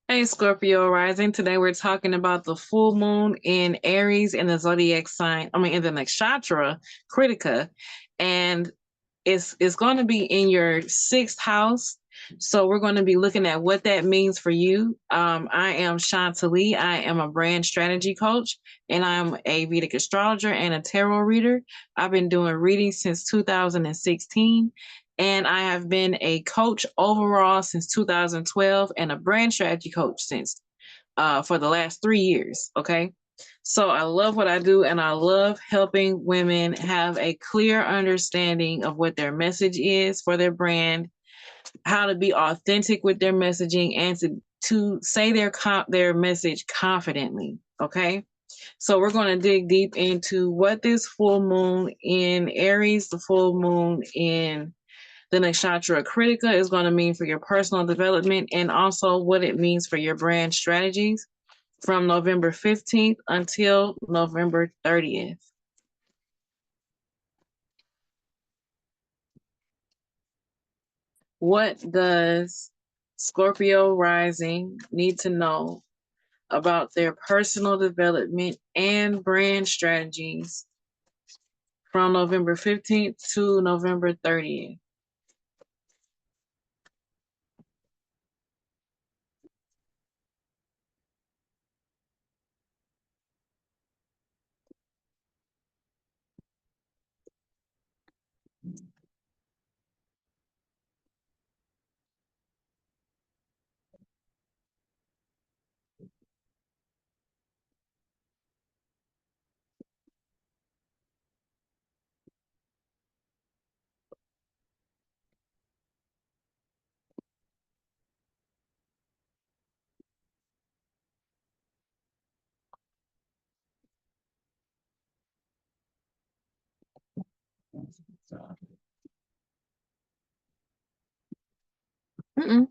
Hey, Scorpio Rising. Today we're talking about the full moon in Aries in the zodiac sign, in the nakshatra Kritika. And it's going to be in your sixth house. So we're going to be looking at what that means for you. I am Shantali. I am a brand strategy coach, and I'm a Vedic astrologer and a tarot reader. I've been doing readings since 2016, and I have been a coach overall since 2012 and a brand strategy coach since for the last 3 years. Okay. So I love what I do, and I love helping women have a clear understanding of what their message is for their brand, how to be authentic with their messaging, and to say their message confidently. Okay. So we're going to dig deep into what this full moon in Aries, the full moon in the nakshatra Kritika is going to mean for your personal development, and also what it means for your brand strategies from November 15th until November 30th. What does Scorpio Rising need to know about their personal development and brand strategies from November 15th to November 30th? Mm-mm.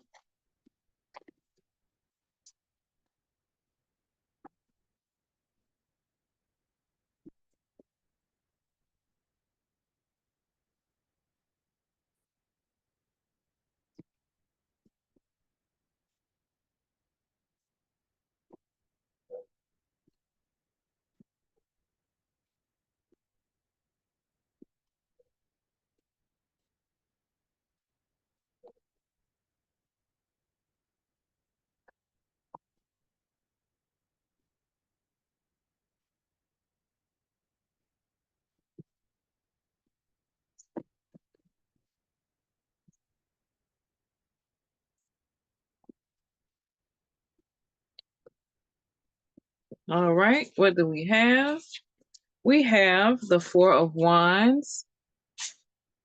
All right, what do we have? We have the Four of Wands,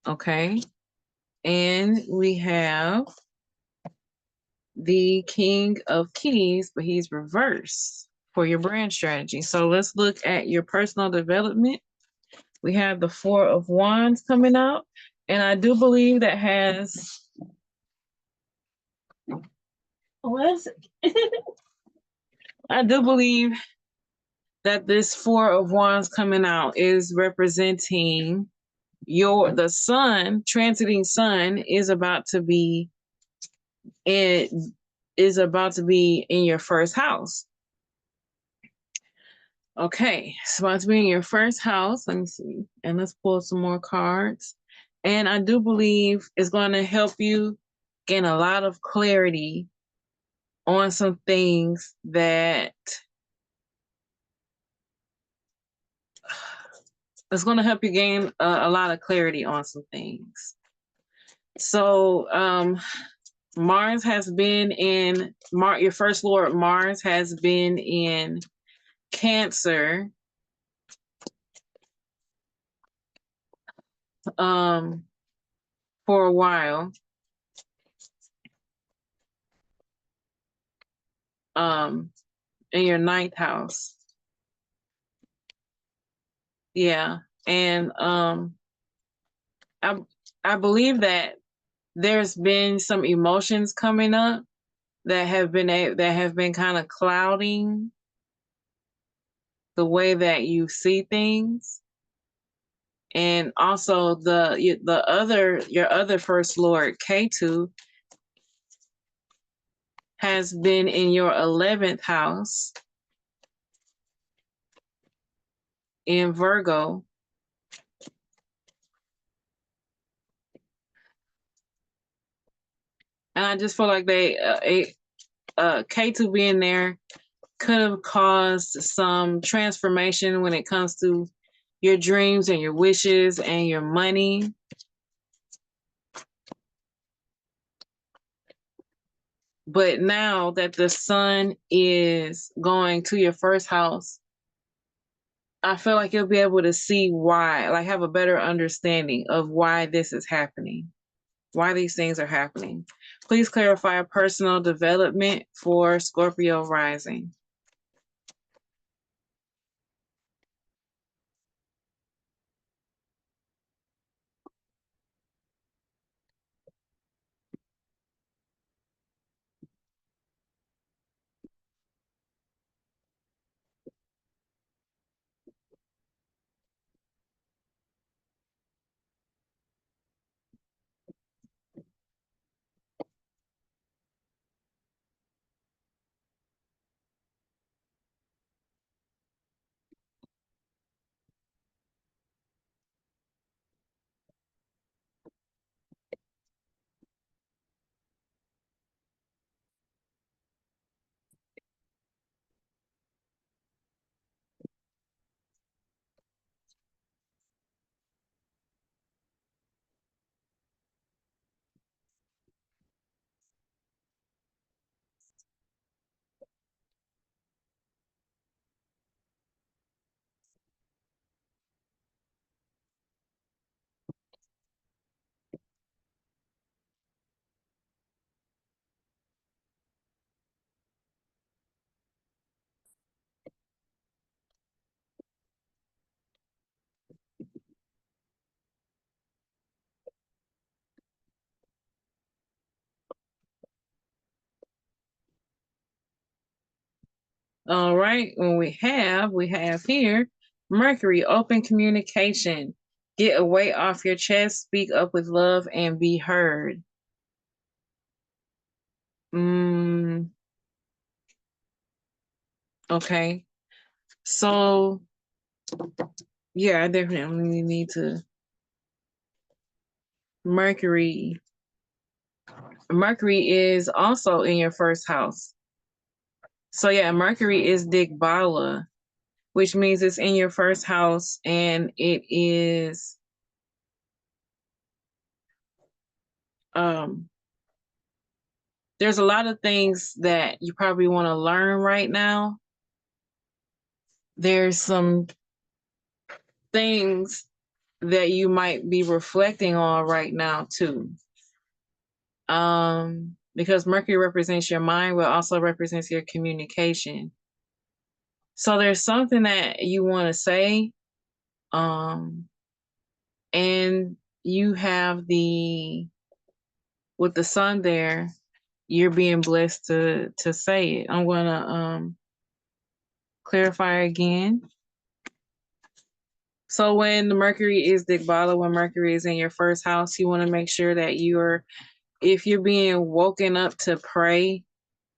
okay, and we have the King of Keys, but he's reversed for your brand strategy. So let's look at your personal development. We have the Four of Wands coming out, and I do believe that has. What? I do believe that this Four of Wands coming out is representing the sun, transiting sun is about to be it is about to be in your first house. Okay, it's about to be in your first house. Let me see. And let's pull some more cards. And I do believe it's going to help you gain a lot of clarity on some things that it's going to help you gain a lot of clarity on some things. So, Mars has been in your first lord Mars has been in Cancer for a while. In your ninth house. Yeah. And I believe that there's been some emotions coming up that have been kind of clouding the way that you see things. And also your other first lord K2 has been in your 11th house in Virgo. And I just feel like K2 being there could have caused some transformation when it comes to your dreams and your wishes and your money. But now that the sun is going to your first house, I feel like you'll be able to see why, like have a better understanding of why this is happening, why these things are happening. Please clarify personal development for Scorpio rising. All right, when we have here Mercury, open communication. Get a weight off your chest, speak up with love, and be heard. Okay. So yeah, I definitely need to Mercury. Mercury is also in your first house. So yeah, Mercury is Digbala, which means it's in your first house and it is there's a lot of things that you probably want to learn right now. There's some things that you might be reflecting on right now too. Because Mercury represents your mind, but also represents your communication. So there's something that you want to say, and you have with the sun there, you're being blessed to say it. I'm gonna clarify again. So when the Mercury is Digbala, when Mercury is in your first house, you want to make sure that if you're being woken up to pray,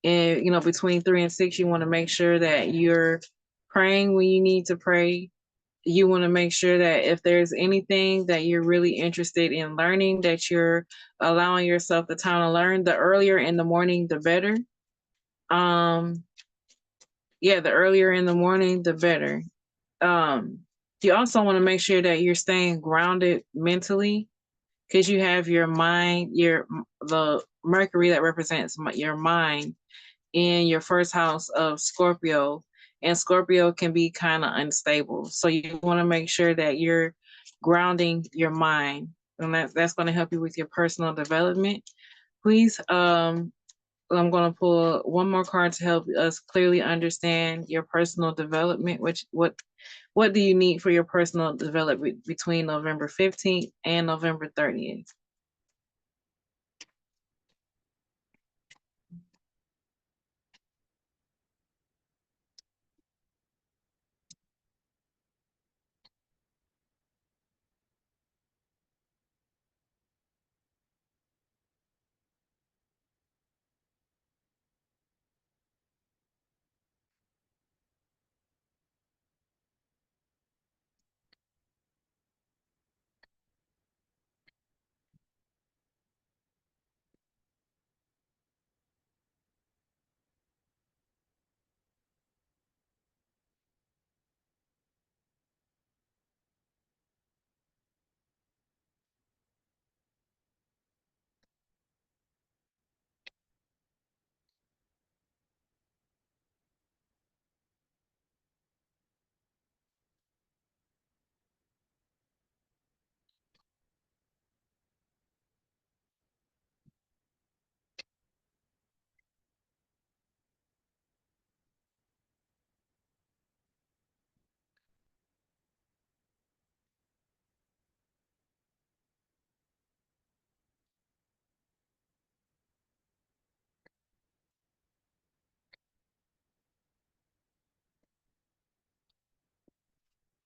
and between 3 and 6, you want to make sure that you're praying when you need to pray. You want to make sure that if there's anything that you're really interested in learning, that you're allowing yourself the time to learn. The earlier in the morning, the better. The earlier in the morning, the better. You also want to make sure that you're staying grounded mentally, because you have your mind, the Mercury that represents your mind in your first house of Scorpio, and Scorpio can be kind of unstable. So you want to make sure that you're grounding your mind, and that's going to help you with your personal development. Please, I'm going to pull one more card to help us clearly understand your personal development. What do you need for your personal development between November 15th and November 30th?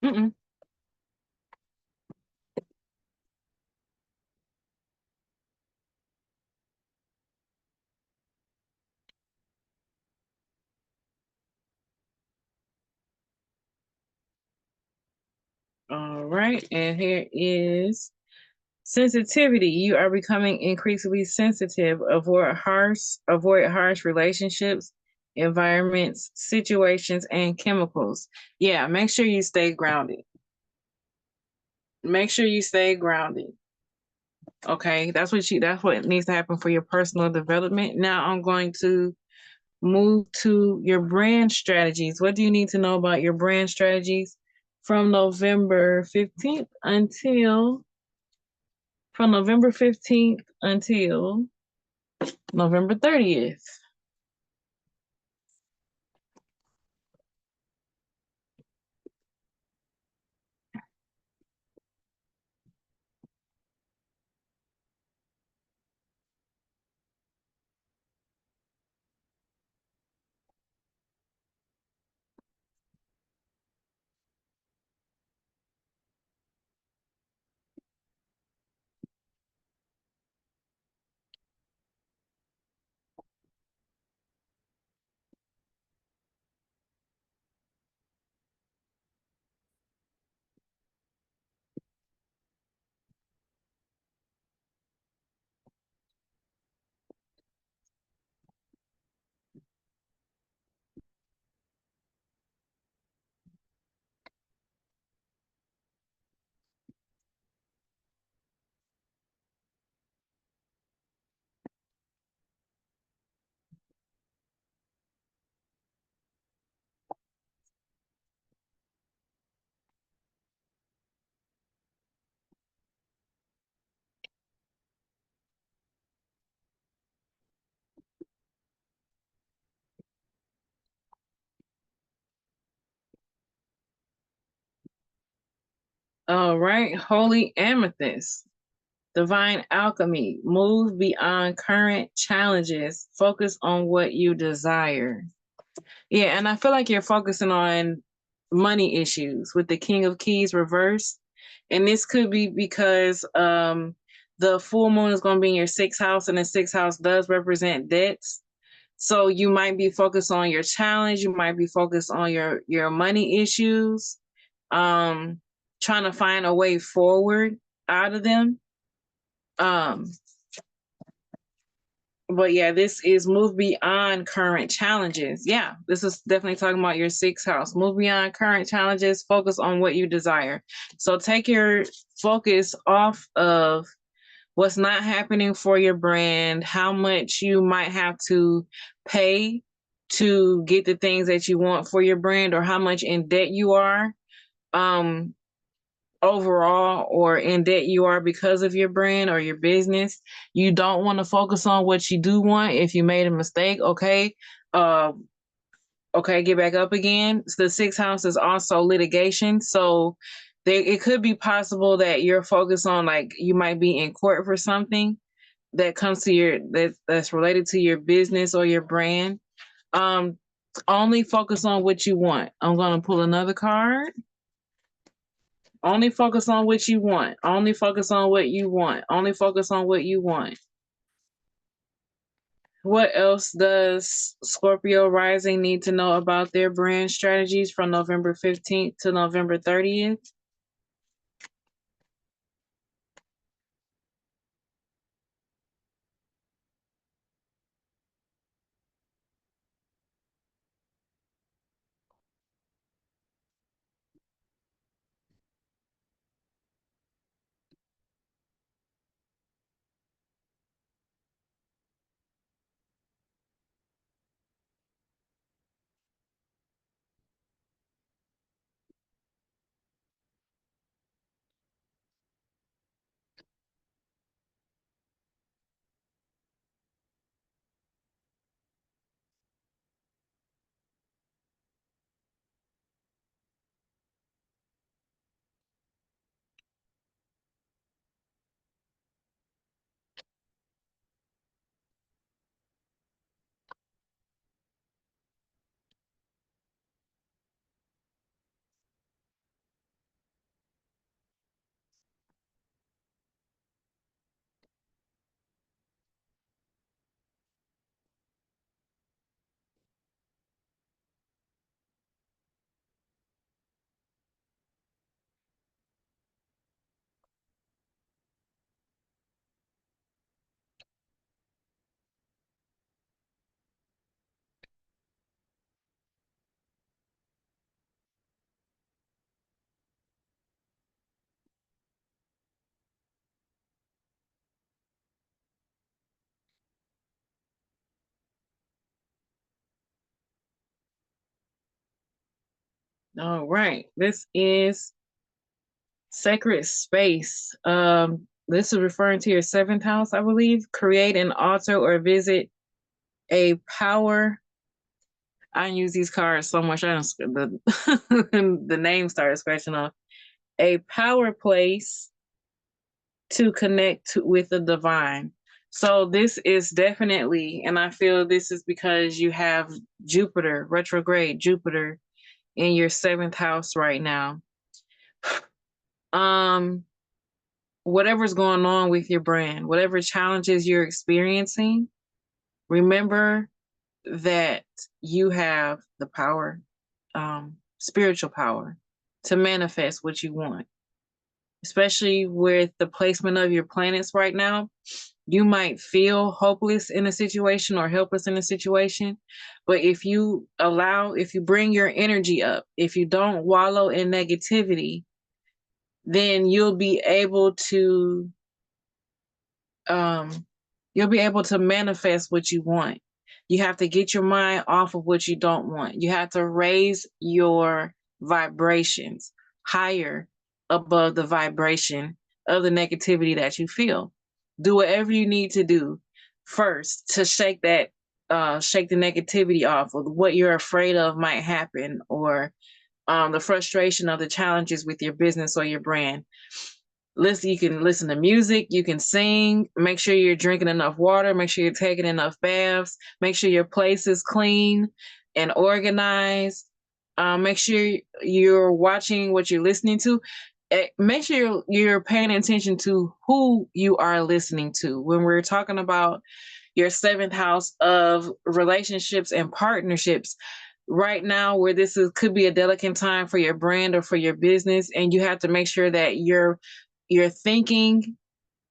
Mm-mm. All right, and here is sensitivity. You are becoming increasingly sensitive. Avoid harsh relationships, environments, situations, and chemicals. Yeah, make sure you stay grounded. Make sure you stay grounded. Okay, that's what needs to happen for your personal development. Now I'm going to move to your brand strategies. What do you need to know about your brand strategies from November 15th until from November 15th until November 30th? All right, holy amethyst. Divine alchemy. Move beyond current challenges. Focus on what you desire. Yeah, and I feel like you're focusing on money issues with the King of Keys reversed. And this could be because the full moon is going to be in your sixth house, and the sixth house does represent debts. So you might be focused on your challenge, you might be focused on your money issues, um, trying to find a way forward out of them. Um, but yeah, this is move beyond current challenges. Yeah, this is definitely talking about your sixth house. Move beyond current challenges, focus on what you desire. So take your focus off of what's not happening for your brand, how much you might have to pay to get the things that you want for your brand, or how much in debt you are. Um, overall, or in debt you are because of your brand or your business. You don't want to focus on what you do want. If you made a mistake, okay, uh okay, get back up again. The sixth house is also litigation, so it could be possible that you're focused on, like, you might be in court for something that comes to that's related to your business or your brand. um Only focus on what you want. I'm going to pull another card. Only focus on what you want. Only focus on what you want. Only focus on what you want. What else does Scorpio Rising need to know about their brand strategies from November 15th to November 30th? All right. This is sacred space. This is referring to your seventh house, I believe. Create an altar or visit a power. I use these cards so much. I don't, the name started scratching off. A power place to connect with the divine. So this is definitely, and I feel this is because you have Jupiter, retrograde Jupiter in your seventh house right now. Um, whatever's going on with your brand, whatever challenges you're experiencing, remember that you have the power, spiritual power, to manifest what you want. Especially with the placement of your planets right now, you might feel hopeless in a situation or helpless in a situation. But if you bring your energy up, if you don't wallow in negativity, then um, you'll be able to manifest what you want. You have to get your mind off of what you don't want. You have to raise your vibrations higher above the vibration of the negativity that you feel. Do whatever you need to do first to shake the negativity off of what you're afraid of might happen, or the frustration of the challenges with your business or your brand. You can listen to music, you can sing, make sure you're drinking enough water, make sure you're taking enough baths, make sure your place is clean and organized. Make sure you're watching what you're listening to. Make sure you're paying attention to who you are listening to. When we're talking about your seventh house of relationships and partnerships, right now where could be a delicate time for your brand or for your business, and you have to make sure that your thinking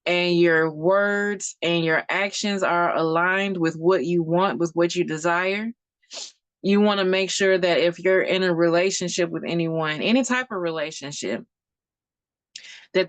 and your words and your actions are aligned with what you want, with what you desire. You want to make sure that if you're in a relationship with anyone, any type of relationship, that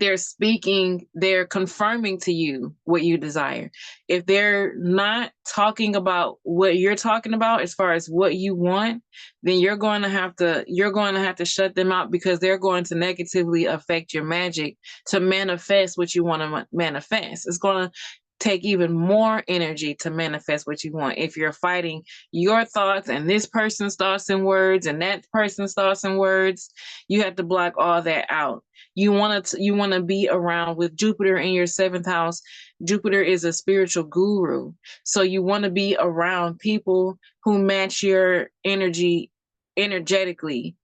they're confirming to you what you desire. If they're not talking about what you're talking about as far as what you want, then you're going to have to shut them out, because they're going to negatively affect your magic to manifest what you want to manifest. It's going to take even more energy to manifest what you want. If you're fighting your thoughts and this person's thoughts and words and that person's thoughts and words, you have to block all that out. You want to be around, with Jupiter in your seventh house. Jupiter is a spiritual guru. So you want to be around people who match your energy energetically.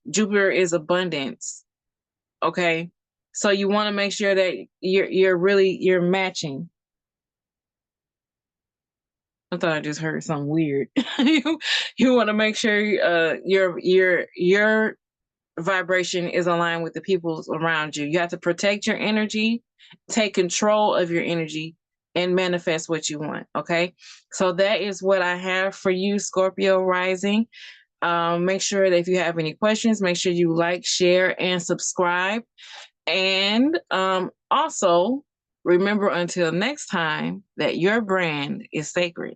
Jupiter is abundance. Okay. So you want to make sure that you're matching. I thought I just heard something weird. You want to make sure your vibration is aligned with the people around you. You have to protect your energy, take control of your energy, and manifest what you want. Okay. So that is what I have for you, Scorpio Rising. Make sure that if you have any questions, make sure you like, share, and subscribe. And also remember, until next time, that your brand is sacred.